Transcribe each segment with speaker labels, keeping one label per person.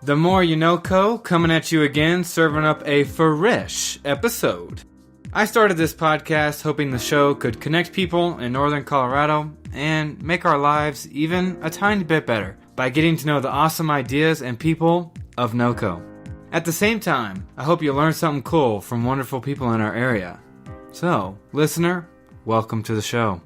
Speaker 1: The More You Know Co. coming at you again, serving up a fresh episode. I started this podcast hoping the show could connect people in northern Colorado and make our lives even a tiny bit better by getting to know the awesome ideas and people of NoCo. At the same time, I hope you learn something cool from wonderful people in our area. So, listener, welcome to the show.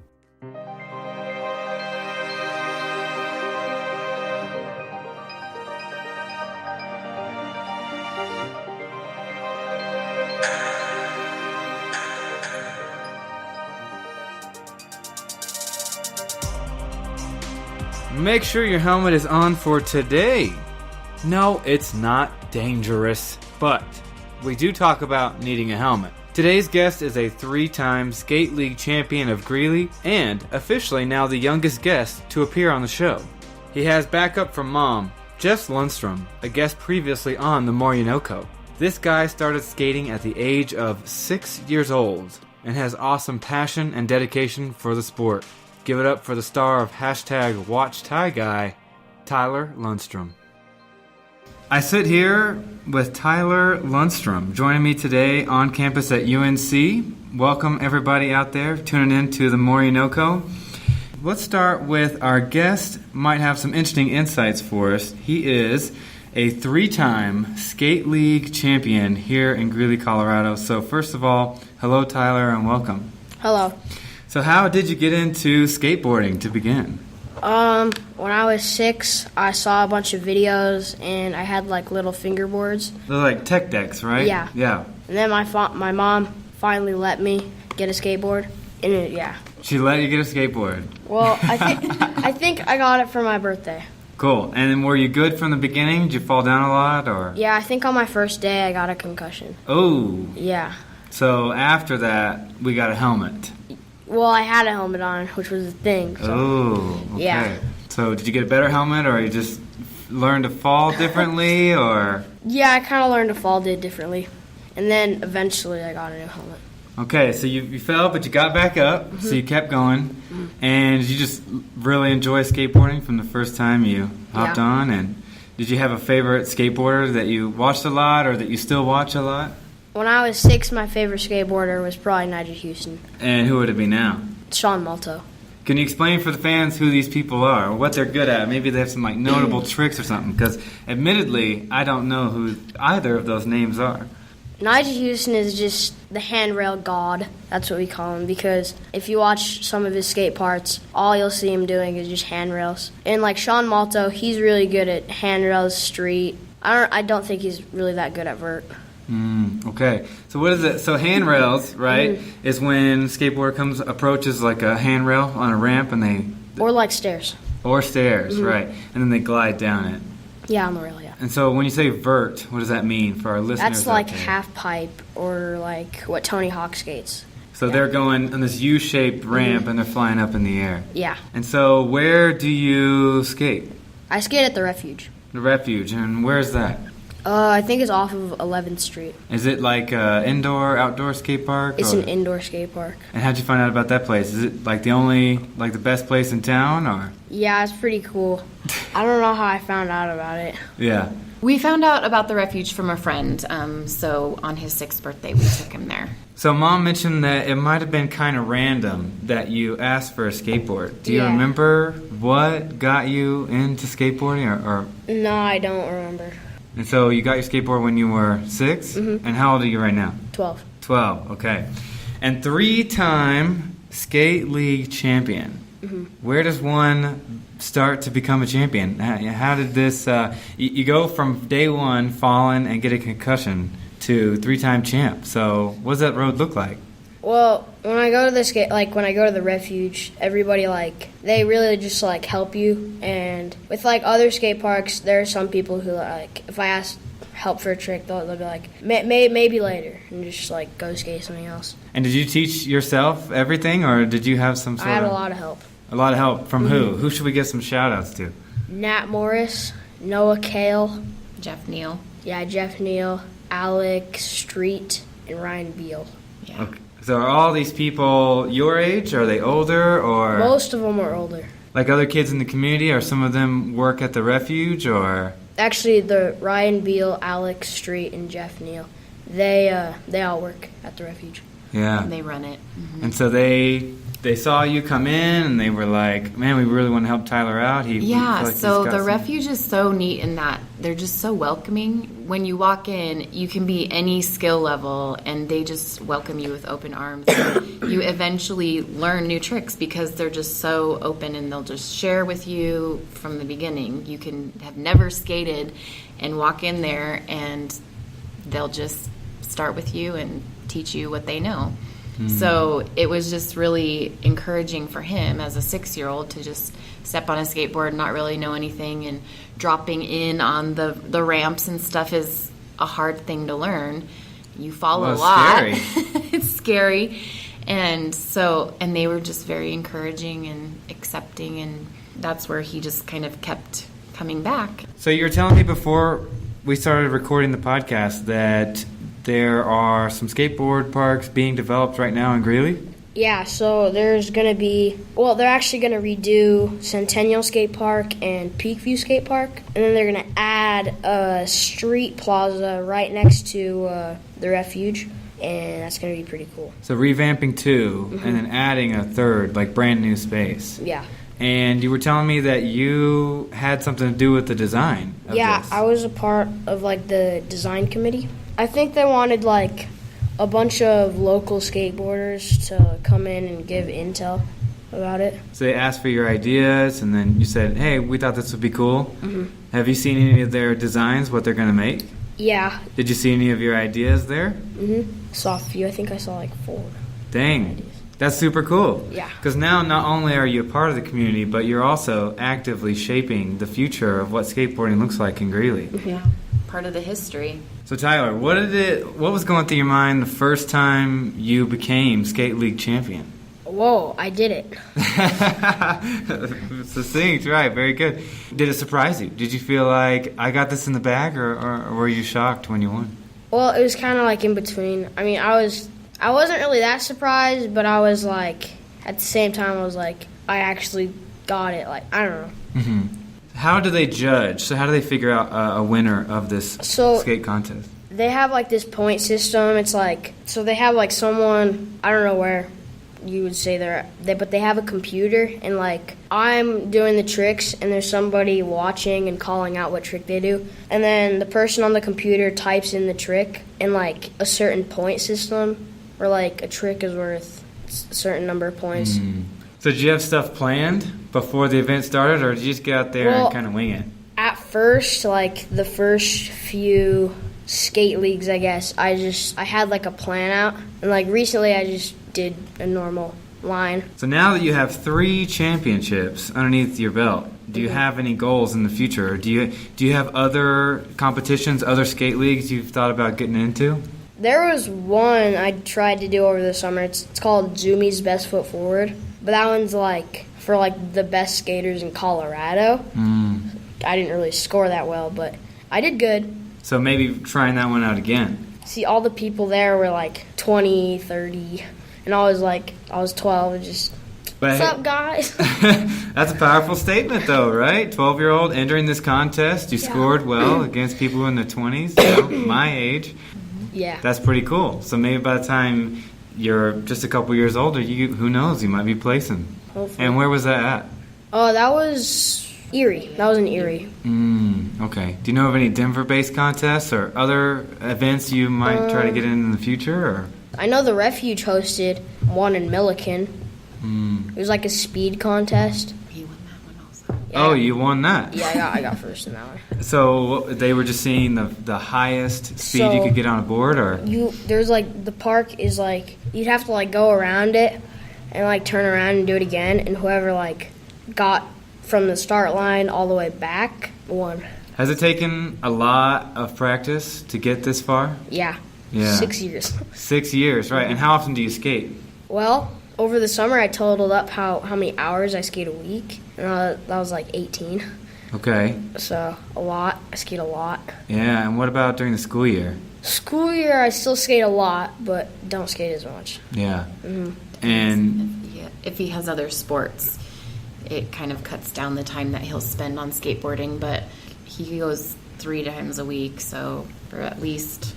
Speaker 1: Make sure your helmet is on for today. No, it's not dangerous, but we do talk about needing a helmet. Today's guest is a 3-time Skate League champion of Greeley and officially now the youngest guest to appear on the show. He has backup from Mom, Jeff Lundstrom, a guest previously on The More You Know Co. This guy started skating at the age of 6 years old and has awesome passion and dedication for the sport. Give it up for the star of #WatchTyGuy, Tyler Lundstrom. I sit here with Tyler Lundstrom, joining me today on campus at UNC. Welcome everybody out there tuning in to The More You Know Co. Let's start with our guest. Might have some interesting insights for us. He is a 3-time Skate League champion here in Greeley, Colorado. So first of all, hello Tyler and welcome.
Speaker 2: Hello.
Speaker 1: So how did you get into skateboarding to begin?
Speaker 2: When I was 6, I saw a bunch of videos, and I had, like, little fingerboards.
Speaker 1: They're like tech decks, right?
Speaker 2: Yeah.
Speaker 1: Yeah.
Speaker 2: And then my mom finally let me get a skateboard, and yeah.
Speaker 1: She let you get a skateboard?
Speaker 2: Well, I think I got it for my birthday.
Speaker 1: Cool. And then were you good from the beginning? Did you fall down a lot, or?
Speaker 2: Yeah, I think on my first day I got a concussion.
Speaker 1: Oh.
Speaker 2: Yeah.
Speaker 1: So after that, we got a helmet.
Speaker 2: Well, I had a helmet on, which was the thing. So.
Speaker 1: Oh, okay.
Speaker 2: Yeah.
Speaker 1: So did you get a better helmet, or you just learned to fall differently, or?
Speaker 2: Yeah, I kind of learned to fall differently. And then eventually I got a new helmet.
Speaker 1: Okay, so you fell, but you got back up, so you kept going. And you just really enjoy skateboarding from the first time you hopped on? And did you have a favorite skateboarder that you watched a lot, or that you still watch a lot?
Speaker 2: When I was 6, my favorite skateboarder was probably Nigel Houston.
Speaker 1: And who would it be now?
Speaker 2: Sean Malto.
Speaker 1: Can you explain for the fans who these people are, or what they're good at? Maybe they have some like notable tricks or something, because admittedly, I don't know who either of those names are.
Speaker 2: Nigel Houston is just the handrail god. That's what we call him, because if you watch some of his skate parts, all you'll see him doing is just handrails. And like Sean Malto, he's really good at handrails, street. I don't think he's really that good at vert.
Speaker 1: Okay, so what is it? So handrails, right, is when skateboarder approaches like a handrail on a ramp, and they...
Speaker 2: Or like stairs.
Speaker 1: Or stairs, right, and then they glide down it.
Speaker 2: Yeah, on the rail, yeah.
Speaker 1: And so when you say vert, what does that mean for our listeners?
Speaker 2: That's like half pipe, or like what Tony Hawk skates.
Speaker 1: So they're going on this U-shaped ramp, and they're flying up in the air.
Speaker 2: Yeah.
Speaker 1: And so where do you skate?
Speaker 2: I skate at the Refuge.
Speaker 1: The Refuge, and where's that?
Speaker 2: I think it's off of 11th Street.
Speaker 1: Is it like an indoor, outdoor skate park?
Speaker 2: It's an indoor skate park.
Speaker 1: And how'd you find out about that place? Is it like the best place in town, or?
Speaker 2: Yeah, it's pretty cool. I don't know how I found out about it.
Speaker 1: Yeah.
Speaker 3: We found out about the Refuge from a friend, so on his 6th birthday we took him there.
Speaker 1: So Mom mentioned that it might have been kind of random that you asked for a skateboard. Do you remember what got you into skateboarding, or?
Speaker 2: No, I don't remember.
Speaker 1: And so you got your skateboard when you were 6? And how old are you right now?
Speaker 2: 12.
Speaker 1: 12, okay. And 3-time Skate League champion. Where does one start to become a champion? How did this... you go from day one falling and get a concussion to 3-time champ. So what does that road look like?
Speaker 2: Well, when I go to the Refuge, everybody they really just help you. And with other skate parks, there are some people who if I ask help for a trick, they'll be like maybe later, and just go skate something else.
Speaker 1: And did you teach yourself everything, or did you have some sort of...
Speaker 2: I had a lot of help.
Speaker 1: A lot of help from who? Who should we give some shout outs to?
Speaker 2: Nat Morris, Noah Kale,
Speaker 3: Jeff Neal.
Speaker 2: Yeah, Jeff Neal, Alex Street, and Ryan Beal.
Speaker 3: Yeah.
Speaker 1: Okay. So are all these people your age? Are they older, or...?
Speaker 2: Most of them are older.
Speaker 1: like other kids in the community, or some of them work at the refuge, or?
Speaker 2: Actually, the Ryan Beal, Alex Street, and Jeff Neal, they all work at the refuge.
Speaker 1: Yeah.
Speaker 3: And they run it. Mm-hmm.
Speaker 1: And so they saw you come in, and they were like, man, we really want to help Tyler out.
Speaker 3: So the refuge is so neat in that they're just so welcoming. When you walk in, you can be any skill level, and they just welcome you with open arms. You eventually learn new tricks because they're just so open, and they'll just share with you from the beginning. You can have never skated and walk in there, and they'll just start with you and teach you what they know. So it was just really encouraging for him as a 6-year-old to just step on a skateboard and not really know anything, and dropping in on the ramps and stuff is a hard thing to learn. You fall a lot.
Speaker 1: Scary.
Speaker 3: It's scary. And they were just very encouraging and accepting, and that's where he just kind of kept coming back.
Speaker 1: So you were telling me before we started recording the podcast that there are some skateboard parks being developed right now in Greeley?
Speaker 2: Yeah, so there's going to be, they're actually going to redo Centennial Skate Park and Peakview Skate Park, and then they're going to add a street plaza right next to the refuge, and that's going to be pretty cool.
Speaker 1: So revamping 2 and then adding a third, like brand new space.
Speaker 2: Yeah.
Speaker 1: And you were telling me that you had something to do with the design of this.
Speaker 2: I was a part of the design committee. I think they wanted a bunch of local skateboarders to come in and give intel about it.
Speaker 1: So they asked for your ideas, and then you said, hey, we thought this would be cool. Mm-hmm. Have you seen any of their designs, what they're going to make?
Speaker 2: Yeah.
Speaker 1: Did you see any of your ideas there?
Speaker 2: Mm-hmm. Saw a few. I think I saw 4.
Speaker 1: Dang.
Speaker 2: Ideas.
Speaker 1: That's super cool.
Speaker 2: Yeah.
Speaker 1: Because now not only are you a part of the community, but you're also actively shaping the future of what skateboarding looks like in Greeley.
Speaker 3: Yeah. Part of the history.
Speaker 1: So Tyler, what was going through your mind the first time you became Skate League champion?
Speaker 2: Whoa, I did it.
Speaker 1: Succinct, right, very good. Did it surprise you? Did you feel like I got this in the bag, or were you shocked when you won?
Speaker 2: Well, it was kind of in between. I mean, I wasn't really that surprised, but I was at the same time I was I actually got it. I don't know.
Speaker 1: Mm-hmm. How do they judge? So how do they figure out a winner of this skate contest?
Speaker 2: They have this point system. It's so they have someone, I don't know where you would say but they have a computer, and I'm doing the tricks, and there's somebody watching and calling out what trick they do, and then the person on the computer types in the trick in a certain point system, where a trick is worth a certain number of points.
Speaker 1: So did you have stuff planned before the event started, or did you just get out there and kind of wing it?
Speaker 2: At first, the first few skate leagues, I guess, I had a plan out, and recently I just did a normal line.
Speaker 1: So now that you have 3 championships underneath your belt, do you have any goals in the future? Or do you have other competitions, other skate leagues you've thought about getting into?
Speaker 2: There was one I tried to do over the summer. It's called Zoomies Best Foot Forward. But that one's for the best skaters in Colorado. I didn't really score that well, but I did good.
Speaker 1: So maybe trying that one out again.
Speaker 2: See, all the people there were 20, 30, and I was 12 and just, what's up, guys?
Speaker 1: That's a powerful statement, though, right? 12-year-old entering this contest. You scored well against people in their 20s, my age.
Speaker 2: Yeah.
Speaker 1: That's pretty cool. So maybe by the time you're just a couple years older, who knows, you might be placing.
Speaker 2: Hopefully.
Speaker 1: And where was that at?
Speaker 2: Oh, that was Erie. That was in Erie.
Speaker 1: Okay. Do you know of any Denver-based contests or other events you might try to get in the future? Or?
Speaker 2: I know the Refuge hosted one in Milliken. It was a speed contest.
Speaker 3: He won that one also.
Speaker 2: Yeah.
Speaker 1: Oh, you won that?
Speaker 2: Yeah, I got first in that one.
Speaker 1: So they were just seeing the highest speed you could get on a board, or?
Speaker 2: There's the park is you'd have to go around it and turn around and do it again, and whoever got from the start line all the way back won.
Speaker 1: Has it taken a lot of practice to get this far?
Speaker 2: Yeah. 6 years.
Speaker 1: 6 years, right. And how often do you skate?
Speaker 2: Well, over the summer I totaled up how many hours I skate a week, and that was 18.
Speaker 1: Okay.
Speaker 2: So a lot. I skate a lot.
Speaker 1: Yeah, and what about during the school year?
Speaker 2: School year I still skate a lot, but don't skate as much.
Speaker 1: Yeah.
Speaker 2: Mm-hmm.
Speaker 1: And
Speaker 3: if he has other sports. it kind of cuts down the time that he'll spend on skateboarding. But he goes 3 times a week, so for at least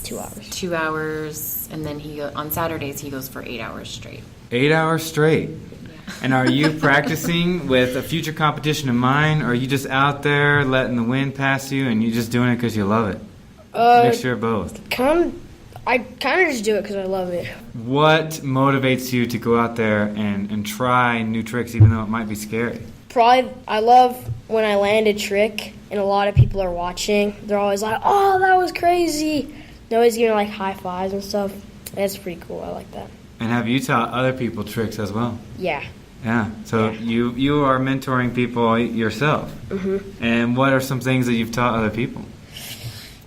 Speaker 2: 2 hours.
Speaker 3: 2 hours, and then on Saturdays he goes for 8 hours straight.
Speaker 1: 8 hours straight.
Speaker 3: Yeah.
Speaker 1: And are you practicing with a future competition in mind, or are you just out there letting the wind pass you and you're just doing it because you love it? Mixture of both.
Speaker 2: I kind of just do it because I love it.
Speaker 1: What motivates you to go out there and try new tricks even though it might be scary?
Speaker 2: Probably, I love when I land a trick and a lot of people are watching. They're always like, "Oh, that was crazy!" They're always giving like high fives and stuff. That's pretty cool. I like that.
Speaker 1: And have you taught other people tricks as well?
Speaker 2: Yeah.
Speaker 1: Yeah. So you are mentoring people yourself.
Speaker 2: Mm-hmm.
Speaker 1: And what are some things that you've taught other people?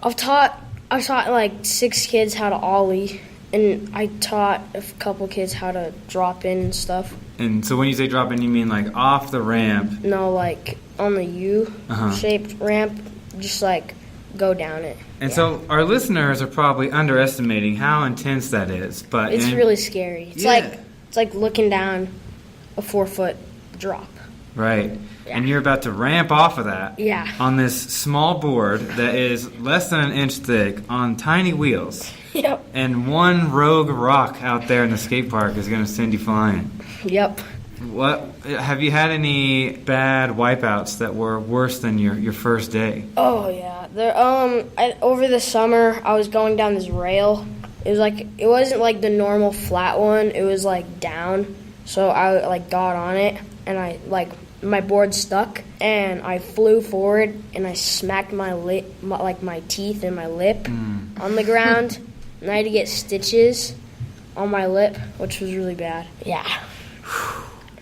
Speaker 2: I've taught like 6 kids how to ollie, and I taught a couple kids how to drop in and stuff.
Speaker 1: And so when you say drop in, you mean like off the ramp?
Speaker 2: No, like on the U-shaped ramp, just like go down it.
Speaker 1: And so our listeners are probably underestimating how intense that is. But
Speaker 2: it's really scary. It's like looking down a 4-foot drop.
Speaker 1: Right.
Speaker 2: Yeah.
Speaker 1: And you're about to ramp off of that on this small board that is less than an inch thick on tiny wheels.
Speaker 2: Yep.
Speaker 1: And one rogue rock out there in the skate park is going to send you flying.
Speaker 2: Yep.
Speaker 1: What have you had any bad wipeouts that were worse than your first day?
Speaker 2: Oh yeah. Over the summer I was going down this rail. It wasn't like the normal flat one. It was like down. So I like got on it and I my board stuck and I flew forward and I smacked my teeth and my lip on the ground, and I had to get stitches on my lip, which was really bad. Yeah.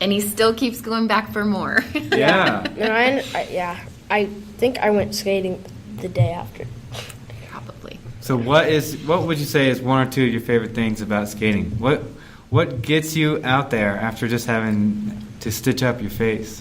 Speaker 3: And he still keeps going back for more.
Speaker 1: Yeah.
Speaker 2: And I think I went skating the day after.
Speaker 3: Probably.
Speaker 1: So what would you say is one or two of your favorite things about skating? What gets you out there after just having to stitch up your face?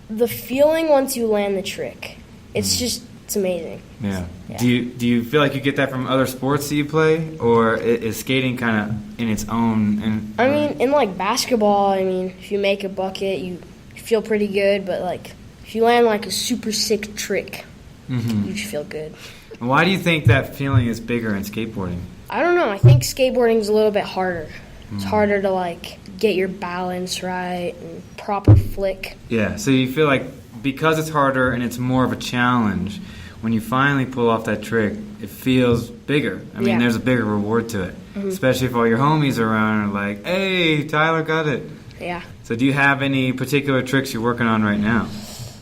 Speaker 2: The feeling once you land the trick. It's amazing.
Speaker 1: Yeah. Do you feel like you get that from other sports that you play, or is skating kind of in its own?
Speaker 2: I mean, in like basketball, if you make a bucket, you feel pretty good. But like if you land like a super sick trick, you just feel good.
Speaker 1: And why do you think that feeling is bigger in skateboarding?
Speaker 2: I don't know. I think skateboarding is a little bit harder. It's harder to like get your balance right and proper flick.
Speaker 1: Yeah. So you feel like because it's harder and it's more of a challenge, when you finally pull off that trick, it feels bigger. I mean, there's a bigger reward to it. Especially if all your homies are around and are like, hey, Tyler got it.
Speaker 2: Yeah.
Speaker 1: So do you have any particular tricks you're working on right now?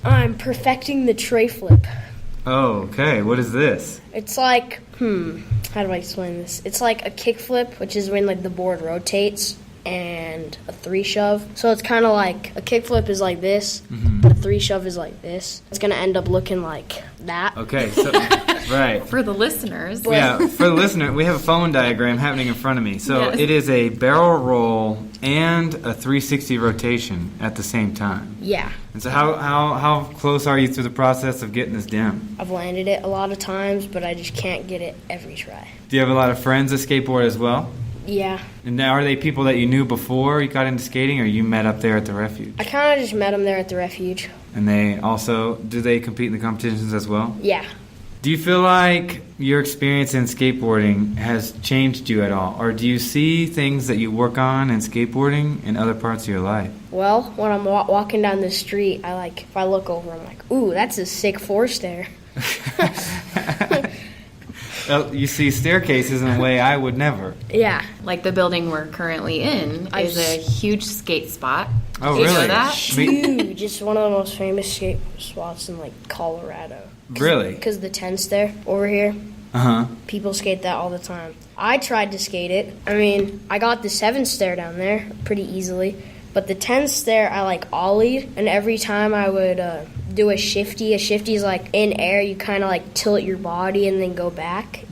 Speaker 2: I'm perfecting the tray flip.
Speaker 1: Oh, okay. What is this?
Speaker 2: It's like, how do I explain this? It's like a kick flip, which is when like the board rotates, and a 3-shove. So it's kind of like a kick flip is like this, but a 3-shove is like this. It's going to end up looking like that.
Speaker 1: Okay, so right.
Speaker 3: For the listeners.
Speaker 1: Yeah, for the listener, we have a phone diagram happening in front of me. So it is a barrel roll and a 360 rotation at the same time.
Speaker 2: Yeah.
Speaker 1: And so how close are you through the process of getting this down?
Speaker 2: I've landed it a lot of times, but I just can't get it every try.
Speaker 1: Do you have a lot of friends that skateboard as well?
Speaker 2: Yeah.
Speaker 1: And now, are they people that you knew before you got into skating, or you met up there at the refuge?
Speaker 2: I kind of just met them there at the refuge.
Speaker 1: And do they compete in the competitions as well?
Speaker 2: Yeah.
Speaker 1: Do you feel like your experience in skateboarding has changed you at all? Or do you see things that you work on in skateboarding in other parts of your life?
Speaker 2: Well, when I'm walking down the street, if I look over, I'm like, ooh, that's a sick 4-stair.
Speaker 1: You see staircases in a way I would never.
Speaker 2: Yeah.
Speaker 3: Like the building we're currently in is a huge skate spot.
Speaker 1: Oh,
Speaker 3: Did
Speaker 1: really?
Speaker 3: you know that?
Speaker 2: Huge. It's one of the most famous skate spots in, like, Colorado.
Speaker 1: Really?
Speaker 2: Because the 10 stair over here, people skate that all the time. I tried to skate it. I got the 7 stair down there pretty easily. But the 10 stair, I, like, ollied. And every time I would do a shifty is like in air, you kind of like tilt your body and then go back.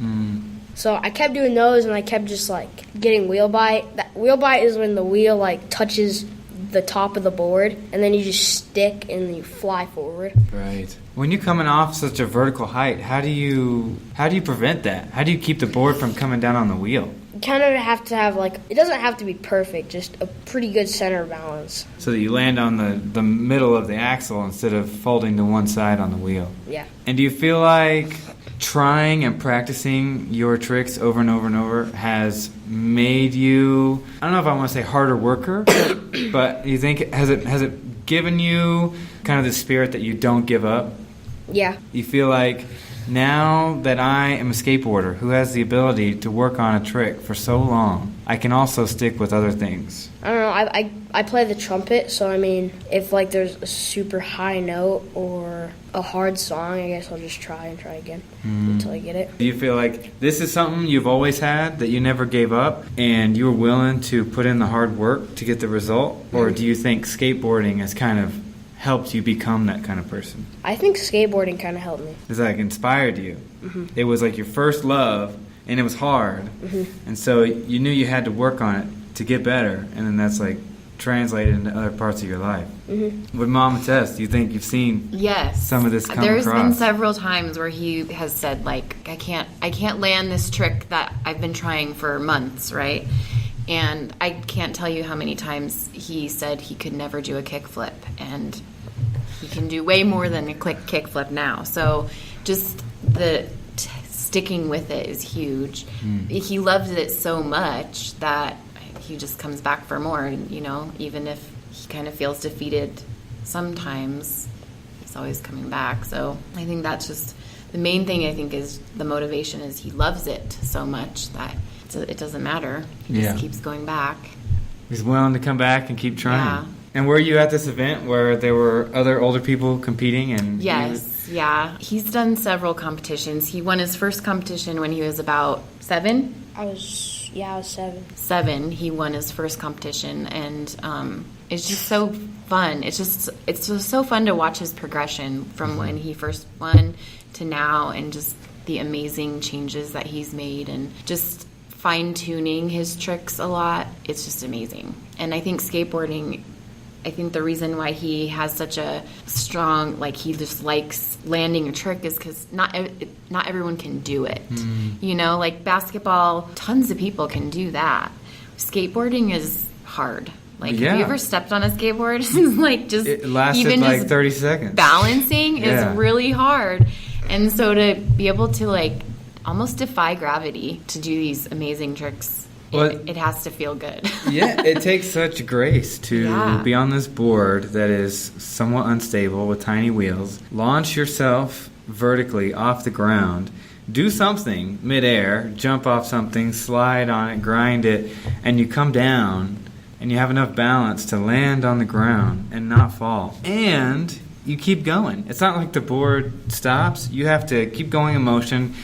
Speaker 2: So I kept doing those, and I kept just like getting wheel bite. That wheel bite is when the wheel like touches the top of the board, and then you just stick and then you fly forward.
Speaker 1: Right. When you're coming off such a vertical height, how do you prevent that? How do you keep the board from coming down on the wheel?
Speaker 2: You kind of have to have, like, it doesn't have to be perfect, just a pretty good center balance.
Speaker 1: So that you land on the middle of the axle instead of folding to one side on the wheel.
Speaker 2: Yeah.
Speaker 1: And do you feel like trying and practicing your tricks over and over and over has made you, I don't know if I want to say harder worker, but you think, has it given you kind of the spirit that you don't give up?
Speaker 2: Yeah.
Speaker 1: You feel like, now that I am a skateboarder who has the ability to work on a trick for so long, I can also stick with other things.
Speaker 2: I don't know. I play the trumpet, so I mean, if like there's a super high note or a hard song, I guess I'll just try again until I get it.
Speaker 1: Do you feel like this is something you've always had, that you never gave up, and you were willing to put in the hard work to get the result? Or do you think skateboarding has kind of helped you become that kind of person?
Speaker 2: I think skateboarding kind of helped me.
Speaker 1: It's like inspired you. It was like your first love, and it was hard. And so you knew you had to work on it to get better, and then that's like translated into other parts of your life. With Mom and Tess, do you think you've seen some of this come
Speaker 3: There's
Speaker 1: across?
Speaker 3: been several times where he has said, like, I can't land this trick that I've been trying for months, right? And I can't tell you how many times he said he could never do a kickflip, and he can do way more than a kickflip now. So just the sticking with it is huge. He loves it so much that he just comes back for more, you know, even if he kind of feels defeated sometimes, he's always coming back. So I think that's just the main thing. I think is the motivation is he loves it so much that it doesn't matter. He just keeps going back.
Speaker 1: He's willing to come back and keep trying.
Speaker 3: Yeah.
Speaker 1: And were you at this event where there were other older people competing? And
Speaker 3: yes, yeah. He's done several competitions. He won his first competition when he was about 7.
Speaker 2: I was 7.
Speaker 3: 7. He won his first competition, and it's just so fun. It's just so fun to watch his progression from when he first won to now, and just the amazing changes that he's made, and just fine-tuning his tricks a lot. It's just amazing. And I think skateboarding, I think the reason why he has such a strong, like, he just likes landing a trick is because not everyone can do it. You know, like basketball, tons of people can do that. Skateboarding is hard. Like, have you ever stepped on a skateboard? It's like just
Speaker 1: it lasted
Speaker 3: even
Speaker 1: like
Speaker 3: just
Speaker 1: 30 seconds.
Speaker 3: Balancing is really hard. And so to be able to, like, almost defy gravity to do these amazing tricks, it has to feel good.
Speaker 1: Yeah, it takes such grace to be on this board that is somewhat unstable with tiny wheels, launch yourself vertically off the ground, do something midair, jump off something, slide on it, grind it, and you come down and you have enough balance to land on the ground and not fall. And you keep going. It's not like the board stops. You have to keep going in motion,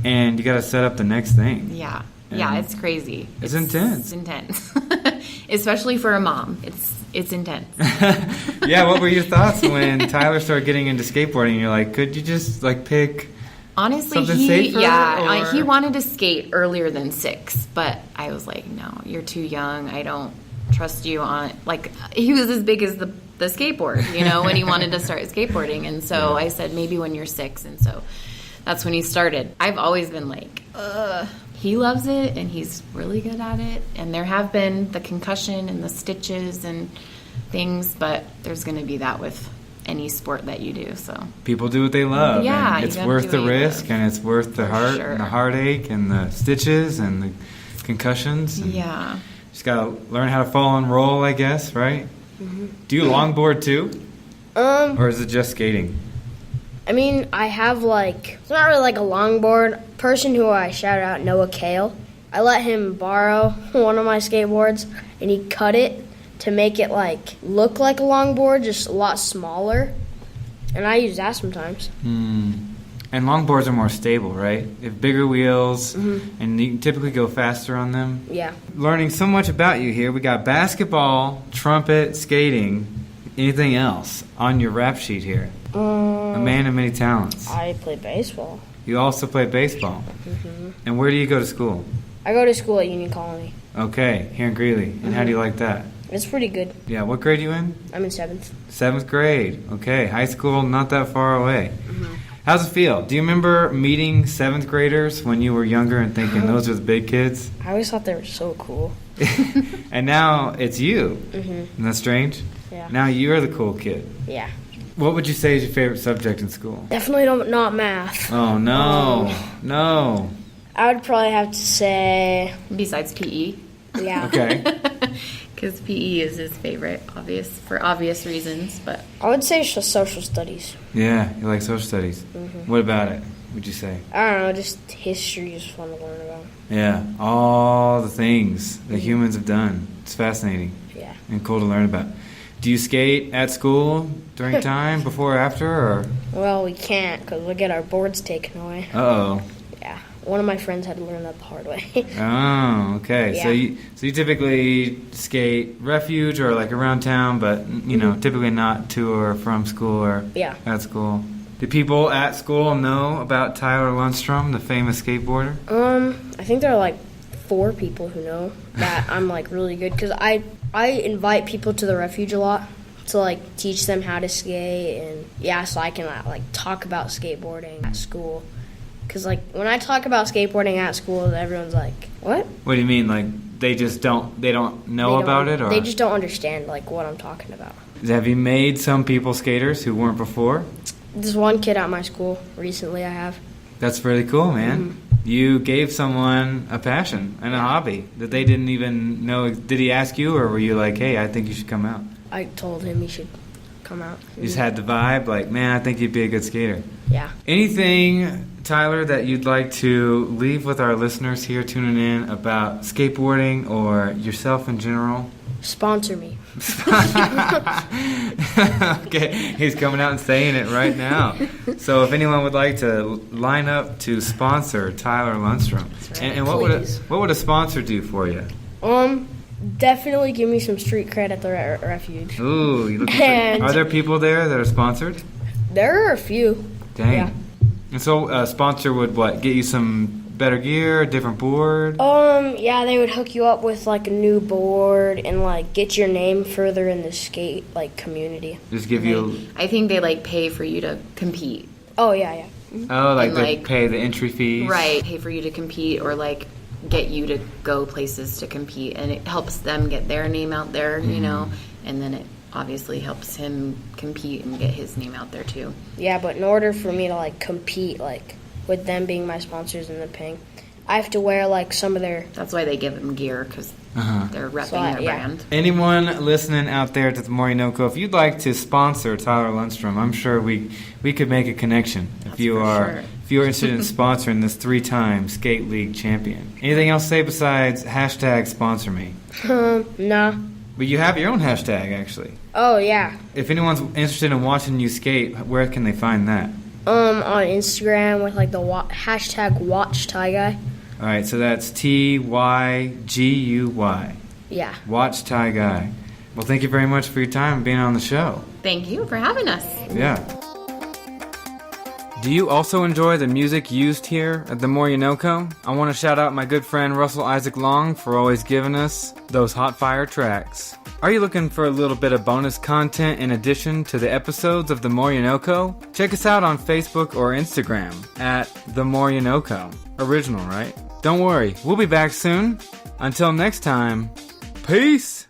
Speaker 1: and you got to set up the next thing.
Speaker 3: Yeah. Yeah, it's crazy.
Speaker 1: It's intense.
Speaker 3: It's intense. Especially for a mom. It's intense.
Speaker 1: Yeah, what were your thoughts when Tyler started getting into skateboarding? You're like, could you just like pick
Speaker 3: Honestly,
Speaker 1: something safer?
Speaker 3: He wanted to skate earlier than 6, but I was like, no, you're too young. I don't trust you on, like, he was as big as the skateboard, you know, when he wanted to start skateboarding. And so I said, maybe when you're 6. And so that's when he started. I've always been like, he loves it, and he's really good at it. And there have been the concussion and the stitches and things, but there's going to be that with any sport that you do. So
Speaker 1: people do what they love.
Speaker 3: Yeah,
Speaker 1: and it's worth the risk, and it's worth the and the heartache, and the stitches, and the concussions. And just gotta learn how to fall and roll, I guess, right? Do you longboard too, or is it just skating?
Speaker 2: I mean, I have, like, it's not really like a longboard. Person who I shout out, NoCo, I let him borrow one of my skateboards, and he cut it to make it, like, look like a longboard, just a lot smaller. And I use that sometimes.
Speaker 1: And longboards are more stable, right? They have bigger wheels, and you can typically go faster on them.
Speaker 2: Yeah.
Speaker 1: Learning so much about you here. We got basketball, trumpet, skating. Anything else on your rap sheet here? A man of many talents.
Speaker 2: I play baseball.
Speaker 1: You also play baseball. And where do you go to school?
Speaker 2: I go to school at Union Colony.
Speaker 1: Okay, here in Greeley. And how do you like that?
Speaker 2: It's pretty good.
Speaker 1: Yeah, what grade are you in?
Speaker 2: I'm in 7th.
Speaker 1: 7th grade. Okay, high school not that far away. How's it feel? Do you remember meeting 7th graders when you were younger and thinking those are the big kids?
Speaker 2: I always thought they were so cool.
Speaker 1: And now it's you. Isn't that strange?
Speaker 2: Yeah.
Speaker 1: Now you're the cool kid.
Speaker 2: Yeah.
Speaker 1: What would you say is your favorite subject in school?
Speaker 2: Definitely not math.
Speaker 1: Oh, no. No.
Speaker 2: I would probably have to say...
Speaker 3: Besides PE.
Speaker 2: Yeah.
Speaker 1: Okay.
Speaker 3: Because PE is his favorite, for obvious reasons, but...
Speaker 2: I would say social studies.
Speaker 1: Yeah, you like social studies. What about it, would you say?
Speaker 2: I don't know, just history is fun to learn about.
Speaker 1: Yeah, all the things that humans have done. It's fascinating.
Speaker 2: Yeah.
Speaker 1: And cool to learn about. Do you skate at school during time, before or after, or?
Speaker 2: Well, we can't because we'll get our boards taken away.
Speaker 1: Uh-oh.
Speaker 2: Yeah. One of my friends had to learn that the hard way.
Speaker 1: Oh, okay.
Speaker 2: Yeah.
Speaker 1: So you typically skate refuge or like around town, but you know, typically not to or from school or
Speaker 2: Yeah.
Speaker 1: at school. Do people at school know about Tyler Lundstrom, the famous skateboarder?
Speaker 2: I think there are like 4 people who know that I'm like really good because I invite people to the refuge a lot to like teach them how to skate and so I can like talk about skateboarding at school. Because, like, when I talk about skateboarding at school, everyone's like, what?
Speaker 1: What do you mean? Like, they don't know about it? Or
Speaker 2: They just don't understand, like, what I'm talking about.
Speaker 1: have you made some people skaters who weren't before?
Speaker 2: This one kid at my school, recently I have.
Speaker 1: That's really cool, man. You gave someone a passion and a hobby that they didn't even know. Did he ask you, or were you like, hey, I think you should come out?
Speaker 2: I told him he should come out.
Speaker 1: You just had the vibe, like, man, I think you'd be a good skater.
Speaker 2: Yeah.
Speaker 1: Anything, Tyler, that you'd like to leave with our listeners here tuning in about skateboarding or yourself in general?
Speaker 2: Sponsor me.
Speaker 1: Okay, he's coming out and saying it right now. So if anyone would like to line up to sponsor Tyler Lundstrom,
Speaker 2: right.
Speaker 1: and what would a sponsor do for you?
Speaker 2: Definitely give me some street cred at the refuge.
Speaker 1: Ooh, you looking
Speaker 2: And-
Speaker 1: are there people there that are sponsored?
Speaker 2: There are a few.
Speaker 1: Dang.
Speaker 2: Yeah.
Speaker 1: And so a sponsor would what? Get you some better gear, a different board?
Speaker 2: Yeah, they would hook you up with like a new board and like get your name further in the skate like community.
Speaker 1: Just give you
Speaker 3: I think they like pay for you to compete.
Speaker 2: Oh yeah.
Speaker 1: like
Speaker 3: and,
Speaker 1: they
Speaker 3: like-
Speaker 1: pay the entry fees.
Speaker 3: Right. Pay for you to compete or like get you to go places to compete, and it helps them get their name out there, you know, and then it obviously helps him compete and get his name out there too.
Speaker 2: Yeah, but in order for me to like compete like with them being my sponsors and the paying, I have to wear like some of their.
Speaker 3: That's why they give him gear, because they're repping their brand.
Speaker 1: Anyone listening out there to the More You NoCo, if you'd like to sponsor Tyler Lundstrom, I'm sure we could make a connection. If you're interested in sponsoring this 3-time Skate League champion. Anything else to say besides hashtag sponsor me?
Speaker 2: Nah.
Speaker 1: But you have your own hashtag, actually.
Speaker 2: Oh yeah.
Speaker 1: If anyone's interested in watching you skate, where can they find that?
Speaker 2: On Instagram with like the hashtag Watch Ty Guy.
Speaker 1: All right, so that's TYGUY.
Speaker 2: Yeah.
Speaker 1: Watch Ty Guy. Well, thank you very much for your time and being on the show.
Speaker 3: Thank you for having us.
Speaker 1: Yeah. Do you also enjoy the music used here at the More You NoCo? I want to shout out my good friend Russell Isaac Long for always giving us those hot fire tracks. Are you looking for a little bit of bonus content in addition to the episodes of the More You NoCo? Check us out on Facebook or Instagram at the More You NoCo. Original, right? Don't worry, we'll be back soon. Until next time, peace!